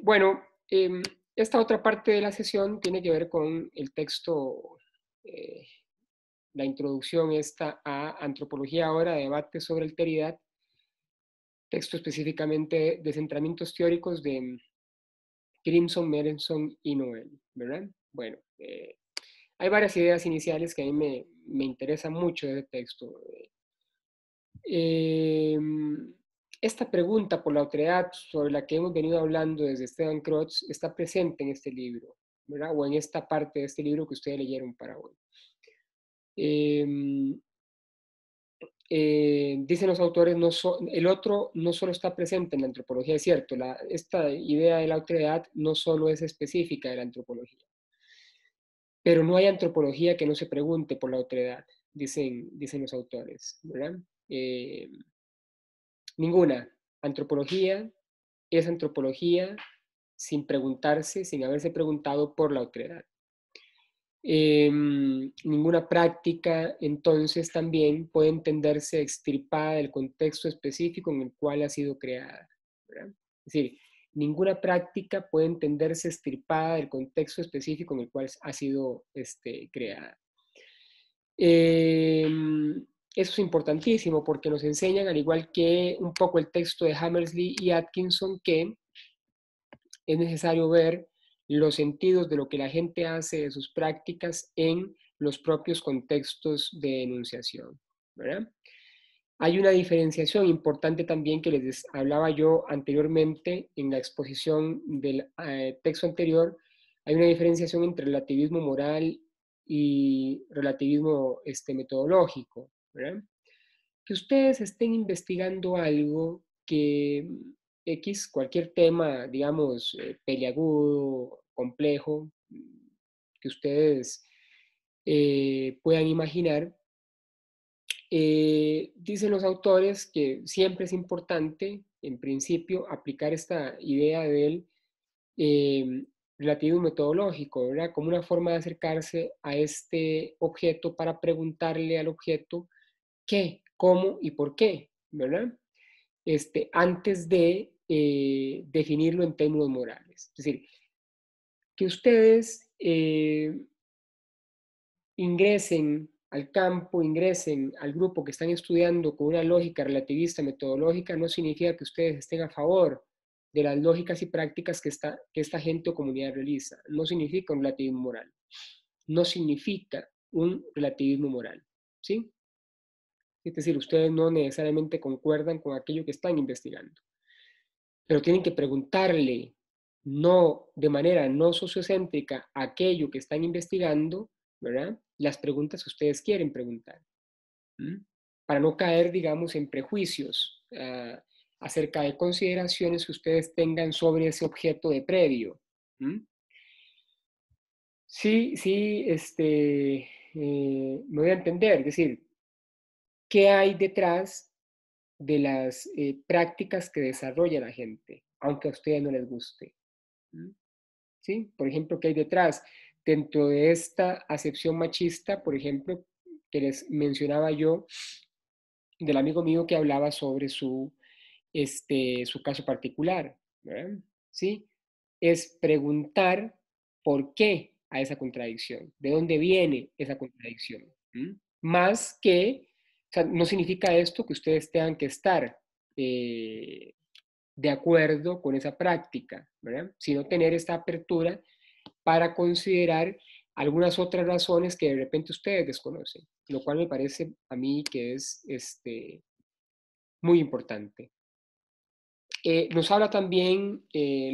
Bueno, esta otra parte de la sesión tiene que ver con el texto, eh, la introducción esta a Antropología ahora, debate sobre alteridad, texto específicamente de centramientos teóricos de Grimson, Merenson y Noel, ¿verdad? Bueno, hay varias ideas iniciales que a mí me interesan mucho de este texto. Eh, Esta pregunta por la autoridad sobre la que hemos venido hablando desde Esteban Crotz está presente en este libro, ¿verdad? O en esta parte de este libro que ustedes leyeron para hoy. Eh, Dicen los autores, el otro no solo está presente en la antropología, es cierto, esta idea de la autoridad no solo es específica de la antropología, pero no hay antropología que no se pregunte por la autoridad, dicen los autores, ¿verdad? Eh, Ninguna antropología es antropología sin preguntarse, sin haberse preguntado por la autoridad. Ninguna práctica, entonces, también puede entenderse extirpada del contexto específico en el cual ha sido creada, ¿verdad? Es decir, ninguna práctica puede entenderse extirpada del contexto específico en el cual ha sido creada. Eh, Eso es importantísimo porque nos enseñan, al igual que un poco el texto de Hammersley y Atkinson, que es necesario ver los sentidos de lo que la gente hace de sus prácticas en los propios contextos de enunciación, ¿verdad? Hay una diferenciación importante también que les hablaba yo anteriormente en la exposición del texto anterior. Hay una diferenciación entre relativismo moral y relativismo metodológico, ¿verdad? Que ustedes estén investigando algo que X, cualquier tema, digamos, peliagudo, complejo, que ustedes puedan imaginar, dicen los autores que siempre es importante, en principio, aplicar esta idea del eh, relativismo metodológico, ¿verdad? Como una forma de acercarse a este objeto para preguntarle al objeto qué, cómo y por qué, ¿verdad? Antes de definirlo en términos morales. Es decir, que ustedes ingresen al campo, ingresen al grupo que están estudiando con una lógica relativista metodológica, no significa que ustedes estén a favor de las lógicas y prácticas que esta gente o comunidad realiza. No significa un relativismo moral. No significa un relativismo moral. ¿Sí? Es decir, ustedes no necesariamente concuerdan con aquello que están investigando, pero tienen que preguntarle no de manera no sociocéntrica aquello que están investigando, ¿verdad? Las preguntas que ustedes quieren preguntar, ¿m? Para no caer, digamos, en prejuicios acerca de consideraciones que ustedes tengan sobre ese objeto de previo. ¿M? Sí, sí, me voy a entender, es decir, ¿qué hay detrás de las prácticas que desarrolla la gente, aunque a ustedes no les guste? ¿Sí? Por ejemplo, ¿qué hay detrás? Dentro de esta acepción machista, por ejemplo, que les mencionaba yo, del amigo mío que hablaba sobre su caso particular, ¿verdad? ¿Sí? Es preguntar por qué a esa contradicción, de dónde viene esa contradicción. ¿Mm? Más que, o sea, no significa esto que ustedes tengan que estar eh, de acuerdo con esa práctica, ¿verdad? Sino tener esta apertura para considerar algunas otras razones que de repente ustedes desconocen, lo cual me parece a mí que es muy importante. Nos habla también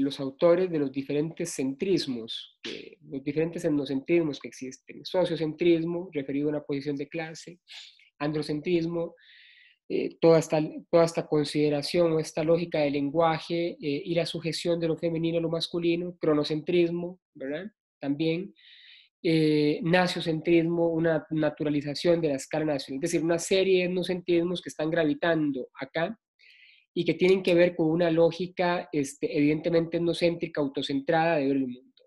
los autores de los diferentes centrismos, los diferentes etnocentrismos que existen. Sociocentrismo, referido a una posición de clase, androcentrismo, toda esta consideración o esta lógica del lenguaje y la sujeción de lo femenino a lo masculino, cronocentrismo, ¿verdad? También naciocentrismo, una naturalización de la escala nacional, es decir, una serie de etnocentrismos que están gravitando acá y que tienen que ver con una lógica evidentemente etnocéntrica, autocentrada de ver el mundo.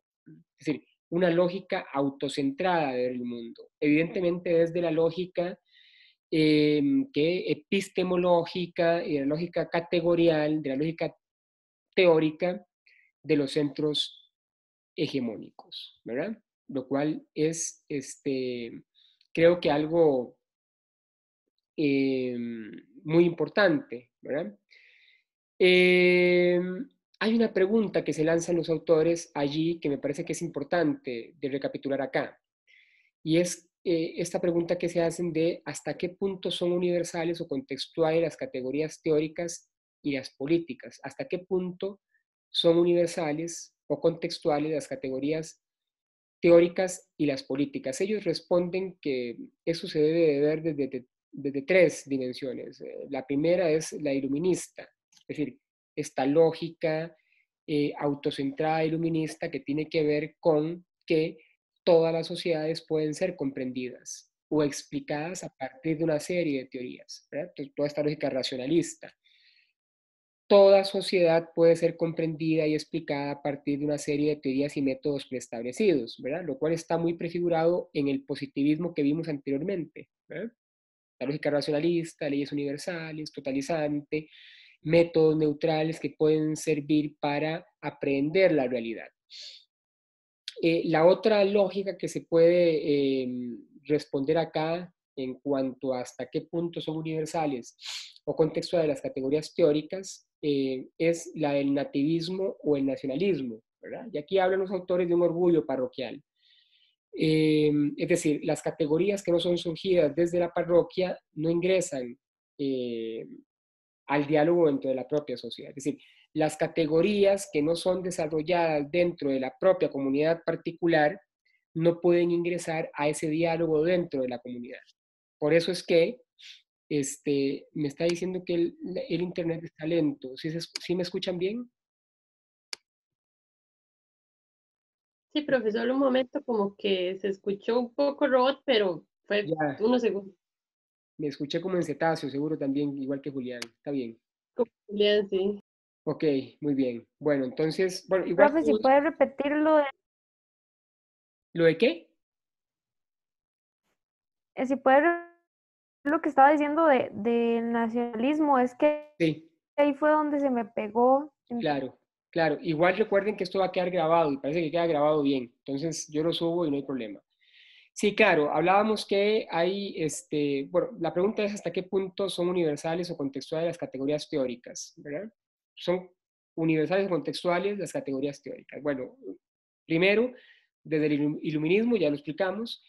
Es decir, una lógica autocentrada de ver el mundo. Evidentemente desde la lógica que epistemológica y la lógica categorial, de la lógica teórica, de los centros hegemónicos, ¿verdad? Lo cual es, creo que algo eh, muy importante, ¿verdad? Eh, Hay una pregunta que se lanzan los autores allí que me parece que es importante de recapitular acá, y es esta pregunta que se hacen de hasta qué punto son universales o contextuales las categorías teóricas y las políticas, hasta qué punto son universales o contextuales las categorías teóricas y las políticas. Ellos responden que eso se debe de ver desde tres dimensiones. La primera es la iluminista, es decir, esta lógica autocentrada iluminista que tiene que ver con que todas las sociedades pueden ser comprendidas o explicadas a partir de una serie de teorías, ¿verdad? Entonces, toda esta lógica racionalista. Toda sociedad puede ser comprendida y explicada a partir de una serie de teorías y métodos preestablecidos, ¿verdad? Lo cual está muy prefigurado en el positivismo que vimos anteriormente, ¿verdad? La lógica racionalista, leyes universales, totalizante, métodos neutrales que pueden servir para aprehender la realidad. La otra lógica que se puede responder acá en cuanto a hasta qué punto son universales o contextuales las categorías teóricas es la del nativismo o el nacionalismo, ¿verdad? Y aquí hablan los autores de un orgullo parroquial. Es decir, las categorías que no son surgidas desde la parroquia no ingresan eh, al diálogo dentro de la propia sociedad. Es decir, las categorías que no son desarrolladas dentro de la propia comunidad particular no pueden ingresar a ese diálogo dentro de la comunidad. Por eso es que me está diciendo que el internet está lento. ¿Sí me escuchan bien? Sí, profesor, un momento como que se escuchó un poco robot, pero fue Ya, unos segundos. me escuché como en cetáceo, seguro también, igual que Julián. Está bien. Como Julián, sí. Ok, muy bien. Bueno, entonces, bueno, igual Profe, si todos, puede repetirlo, ¿lo de qué? si puede lo que estaba diciendo de nacionalismo, es que Sí. ahí fue donde se me pegó. Claro, claro. Igual recuerden que esto va a quedar grabado y parece que queda grabado bien. Entonces yo lo subo y no hay problema. Sí, claro, hablábamos que hay, bueno, la pregunta es hasta qué punto son universales o contextuales las categorías teóricas, ¿verdad? Son universales o contextuales las categorías teóricas. Bueno, primero, desde el iluminismo, ya lo explicamos,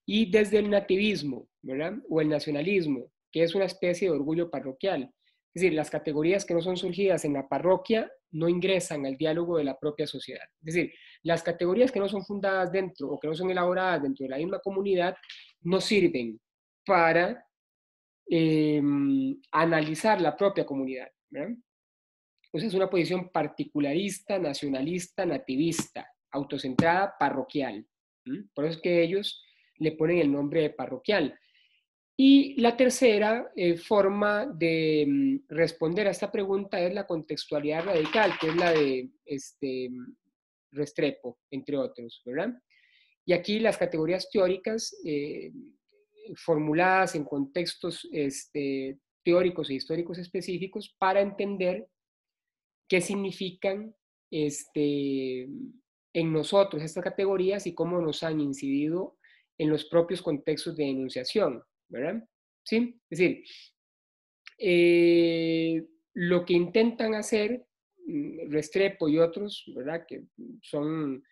y desde el nativismo, ¿verdad? O el nacionalismo, que es una especie de orgullo parroquial. Es decir, las categorías que no son surgidas en la parroquia no ingresan al diálogo de la propia sociedad. Es decir, las categorías que no son fundadas dentro o que no son elaboradas dentro de la misma comunidad no sirven para analizar la propia comunidad, ¿verdad? O sea, es una posición particularista, nacionalista, nativista, autocentrada, parroquial. Por eso es que ellos le ponen el nombre de parroquial. Y la tercera forma de responder a esta pregunta es la contextualidad radical, que es la de Restrepo, entre otros, ¿verdad? Y aquí las categorías teóricas formuladas en contextos teóricos e históricos específicos para entender qué significan en nosotros estas categorías y cómo nos han incidido en los propios contextos de enunciación, ¿verdad? ¿Sí? Es decir, lo que intentan hacer Restrepo y otros, ¿verdad? Que son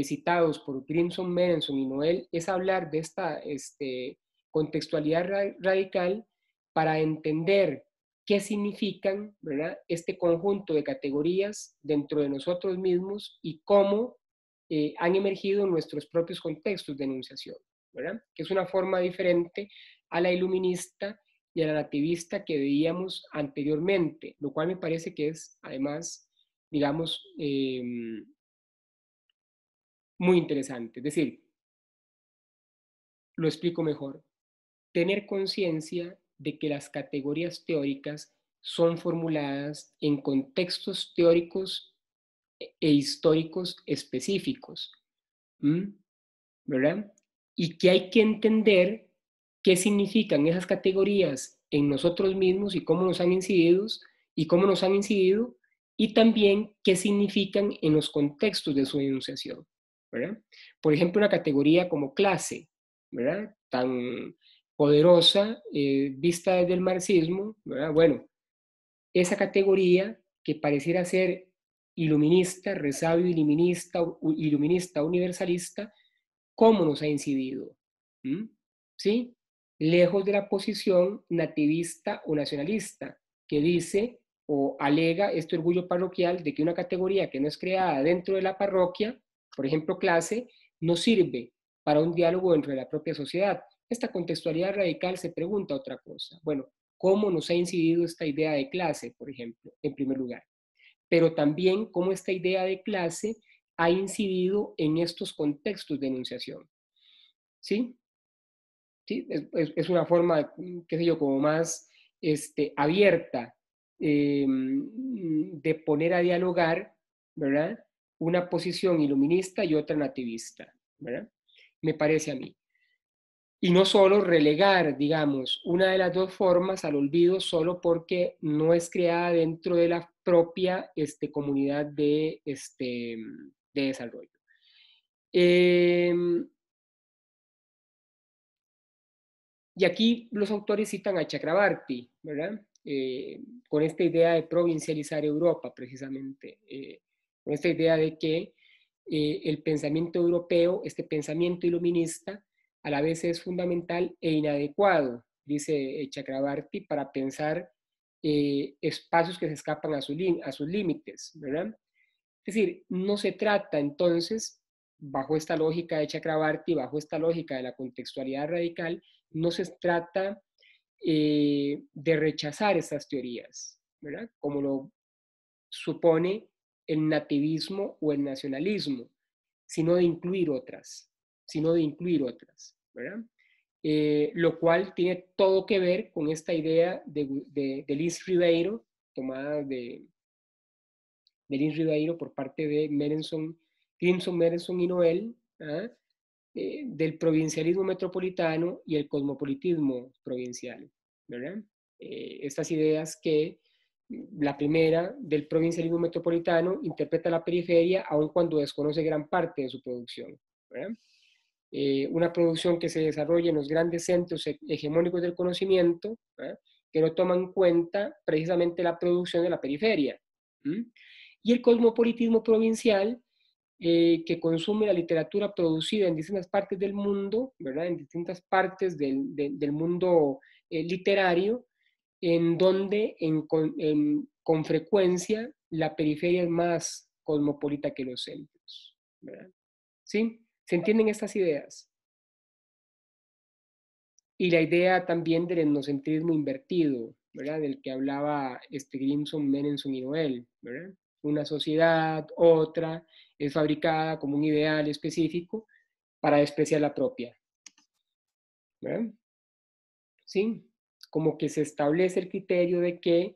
citados por Grimson, Merenson y Noel, es hablar de esta contextualidad radical para entender qué significan, ¿verdad? Este conjunto de categorías dentro de nosotros mismos y cómo han emergido en nuestros propios contextos de enunciación, ¿verdad? Que es una forma diferente a la iluminista y a la nativista que veíamos anteriormente, lo cual me parece que es además, digamos, muy interesante. Es decir, lo explico mejor. Tener conciencia de que las categorías teóricas son formuladas en contextos teóricos e históricos específicos, ¿verdad? Y que hay que entender qué significan esas categorías en nosotros mismos y cómo nos han incidido y también qué significan en los contextos de su enunciación, ¿verdad? Por ejemplo, una categoría como clase, ¿verdad? Tan poderosa, vista desde el marxismo, ¿verdad? Bueno, esa categoría que pareciera ser iluminista, resabio iluminista universalista, ¿cómo nos ha incidido? ¿Mm? ¿Sí? Lejos de la posición nativista o nacionalista, que dice o alega este orgullo parroquial de que una categoría que no es creada dentro de la parroquia, por ejemplo clase, no sirve para un diálogo dentro de la propia sociedad. Esta contextualidad radical se pregunta otra cosa. Bueno, ¿cómo nos ha incidido esta idea de clase, por ejemplo, en primer lugar? Pero también cómo esta idea de clase ha incidido en estos contextos de enunciación. ¿Sí? ¿Sí? Es una forma, qué sé yo, como más abierta de poner a dialogar, ¿verdad? Una posición iluminista y otra nativista, ¿verdad? Me parece a mí. Y no solo relegar, digamos, una de las dos formas al olvido solo porque no es creada dentro de la propia comunidad de desarrollo. Y aquí los autores citan a Chakrabarty, ¿verdad? Con esta idea de provincializar Europa, precisamente. Con esta idea de que el pensamiento europeo, este pensamiento iluminista, a la vez es fundamental e inadecuado, dice Chakrabarty, para pensar espacios que se escapan a sus límites, ¿verdad? Es decir, no se trata entonces, bajo esta lógica de Chakrabarty, bajo esta lógica de la contextualidad radical, no se trata de rechazar estas teorías, ¿verdad? Como lo supone el nativismo o el nacionalismo, sino de incluir otras, ¿verdad? Lo cual tiene todo que ver con esta idea de Liz Ribeiro, tomada de Lynn Ribeiro por parte de Crimson, Merenson y Noel, ¿ah? Del provincialismo metropolitano y el cosmopolitismo provincial, ¿verdad? Estas ideas que la primera del provincialismo metropolitano interpreta la periferia aun cuando desconoce gran parte de su producción, ¿verdad? Una producción que se desarrolla en los grandes centros hegemónicos del conocimiento, ¿verdad? Que no toman en cuenta precisamente la producción de la periferia. ¿Mm? Y el cosmopolitismo provincial, que consume la literatura producida en distintas partes del mundo, ¿verdad? En distintas partes del mundo literario, en donde con frecuencia la periferia es más cosmopolita que los centros, ¿verdad? ¿Sí? ¿Se entienden estas ideas? Y la idea también del etnocentrismo invertido, ¿verdad? Del que hablaba Grimson, Merenson y Noel, ¿verdad? Una sociedad, otra, es fabricada como un ideal específico para despreciar la propia, ¿verdad? ¿Sí? Como que se establece el criterio de que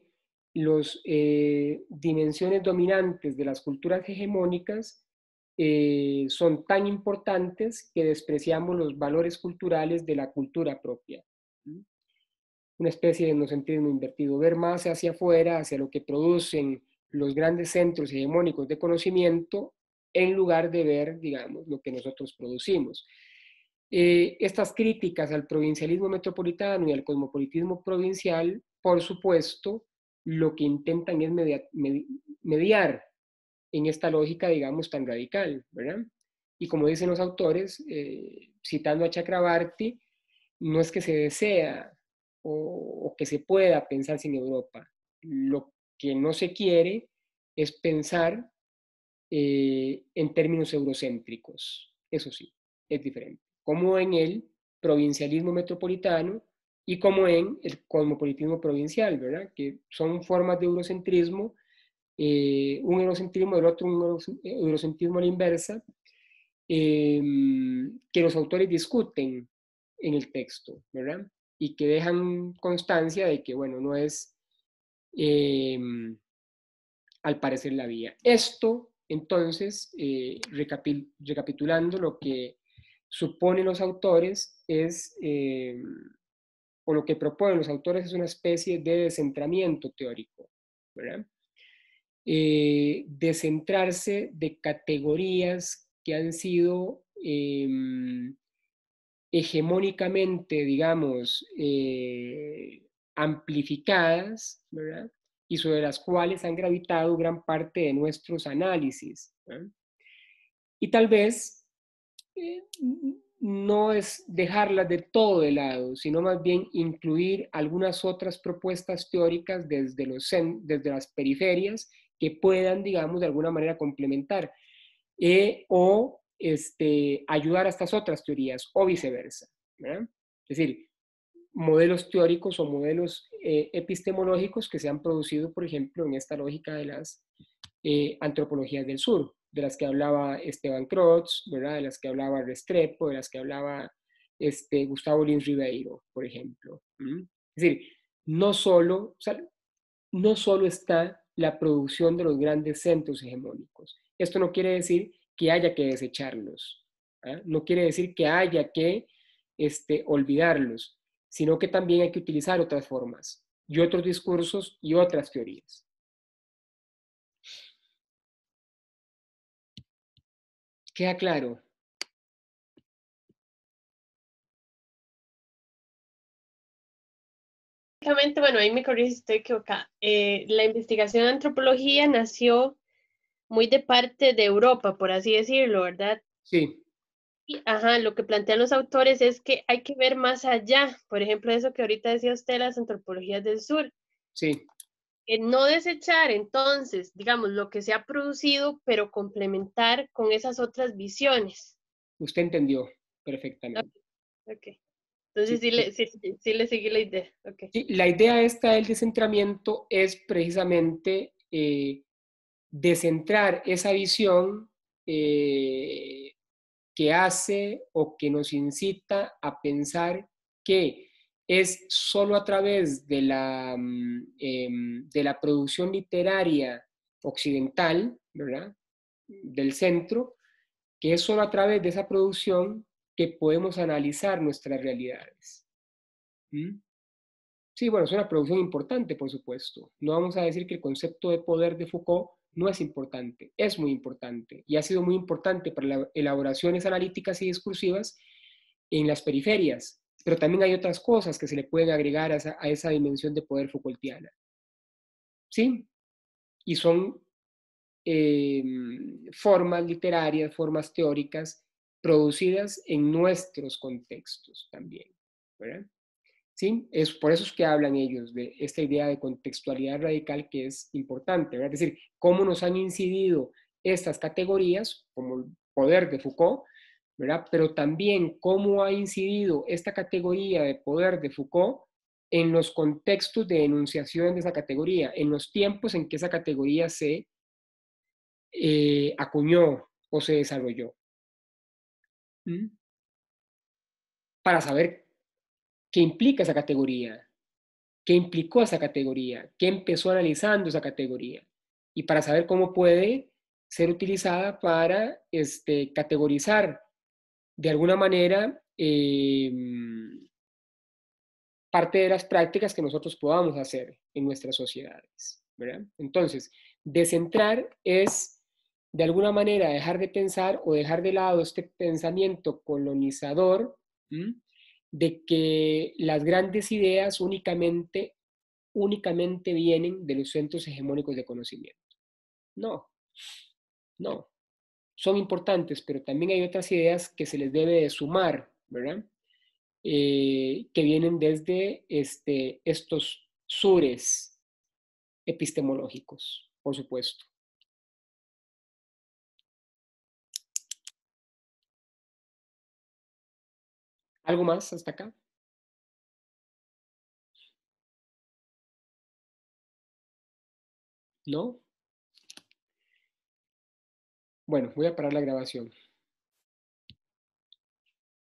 las dimensiones dominantes de las culturas hegemónicas son tan importantes que despreciamos los valores culturales de la cultura propia. Una especie de etnocentrismo invertido, ver más hacia afuera, hacia lo que producen los grandes centros hegemónicos de conocimiento, en lugar de ver, digamos, lo que nosotros producimos. Estas críticas al provincialismo metropolitano y al cosmopolitismo provincial, por supuesto, lo que intentan es mediar en esta lógica, digamos, tan radical, ¿verdad? Y como dicen los autores, citando a Chakrabarty, no es que se desea o que se pueda pensar sin Europa. Lo que no se quiere es pensar en términos eurocéntricos. Eso sí, es diferente. Como en el provincialismo metropolitano y como en el cosmopolitismo provincial, ¿verdad? Que son formas de eurocentrismo, un eurocentrismo, del otro un eurocentrismo a la inversa, que los autores discuten en el texto, ¿verdad? Y que dejan constancia de que, bueno, no es al parecer la vía. Esto, entonces, recapitulando, lo que suponen los autores es, o lo que proponen los autores es una especie de descentramiento teórico, ¿verdad? descentrarse de categorías que han sido hegemónicamente, digamos, amplificadas, ¿verdad? Y sobre las cuales han gravitado gran parte de nuestros análisis, ¿verdad? Y tal vez no es dejarlas de todo de lado, sino más bien incluir algunas otras propuestas teóricas desde las periferias que puedan, digamos, de alguna manera complementar o ayudar a estas otras teorías o viceversa, ¿verdad? Es decir, modelos teóricos o modelos epistemológicos que se han producido, por ejemplo, en esta lógica de las antropologías del sur, de las que hablaba Esteban Crotz, ¿verdad? De las que hablaba Restrepo, de las que hablaba Gustavo Lins Ribeiro, por ejemplo. Es decir, no solo, o sea, no solo está la producción de los grandes centros hegemónicos. Esto no quiere decir que haya que desecharlos, ¿eh? No quiere decir que haya que olvidarlos, sino que también hay que utilizar otras formas y otros discursos y otras teorías. ¿Queda claro? Bueno, ahí me corrijo si estoy equivocada. La investigación de antropología nació muy de parte de Europa, por así decirlo, ¿verdad? Sí. Y, ajá, lo que plantean los autores es que hay que ver más allá, por ejemplo, eso que ahorita decía usted, las antropologías del sur. Sí. No desechar entonces, digamos, lo que se ha producido, pero complementar con esas otras visiones. Usted entendió perfectamente. Okay. Entonces sí le seguí la idea. Okay. Sí, la idea esta del descentramiento es precisamente descentrar esa visión que hace o que nos incita a pensar que es solo a través de la producción literaria occidental, ¿verdad? Del centro, que es solo a través de esa producción que podemos analizar nuestras realidades. ¿Mm? Sí, bueno, es una producción importante, por supuesto. No vamos a decir que el concepto de poder de Foucault no es importante, es muy importante y ha sido muy importante para las elaboraciones analíticas y discursivas en las periferias, pero también hay otras cosas que se le pueden agregar a esa dimensión de poder Foucaultiana. ¿Sí? Y son formas literarias, formas teóricas producidas en nuestros contextos también, ¿verdad? ¿Sí? Por eso es que hablan ellos de esta idea de contextualidad radical que es importante, ¿verdad? Es decir, cómo nos han incidido estas categorías, como el poder de Foucault, ¿verdad? Pero también cómo ha incidido esta categoría de poder de Foucault en los contextos de enunciación de esa categoría, en los tiempos en que esa categoría se acuñó o se desarrolló. ¿Mm? Para saber qué implica esa categoría, qué implicó esa categoría, qué empezó analizando esa categoría, y para saber cómo puede ser utilizada para categorizar de alguna manera parte de las prácticas que nosotros podamos hacer en nuestras sociedades, ¿verdad? Entonces, descentrar es de alguna manera dejar de pensar o dejar de lado este pensamiento colonizador, ¿m? De que las grandes ideas únicamente vienen de los centros hegemónicos de conocimiento. No, no. Son importantes, pero también hay otras ideas que se les debe de sumar, ¿verdad? Que vienen desde estos sures epistemológicos, por supuesto. ¿Algo más hasta acá? ¿No? Bueno, voy a parar la grabación.